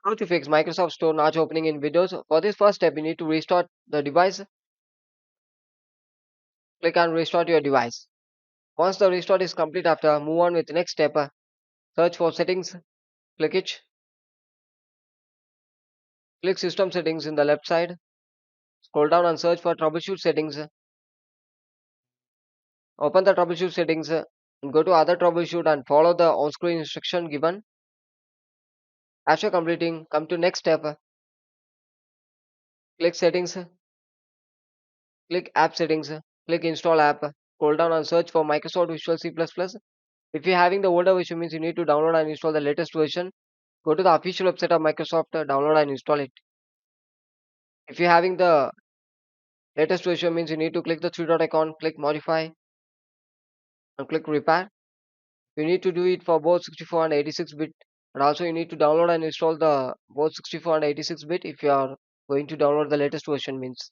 How to fix Microsoft Store not opening in Windows? For this first step, you need to restart the device. Click on restart your device. Once the restart is complete, after move on with the next step. Search for settings. Click it. Click system settings in the left side. Scroll down and search for troubleshoot settings. Open the troubleshoot settings. And go to other troubleshoot and follow the on-screen instruction given. After completing, come to next step. Click settings. Click app settings. Click install app. Scroll down and search for Microsoft Visual C++. If you're having the older version, means you need to download and install the latest version. Go to the official website of Microsoft, download and install it. If you're having the latest version, means you need to click the three dot icon, click modify, and click repair. You need to do it for both 64 and 86 bit, and also you need to download and install the both 64 and 86 bit if you are going to download the latest version. Means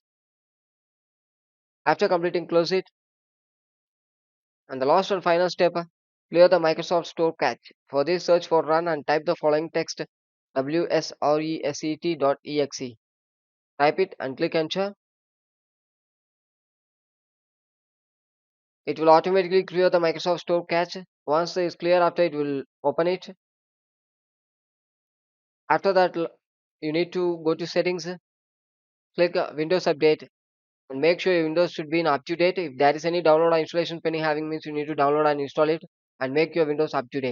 after completing, close it. And the last and final step, clear the Microsoft Store cache. For this, search for run and type the following text: wsreset.exe. Type it and click enter. It will automatically clear the Microsoft Store cache. Once it is clear, after it will open it. After that, you need to go to settings, click Windows Update, and make sure your Windows should be in up to date. If there is any download or installation pending having, means you need to download and install it and make your Windows up to date.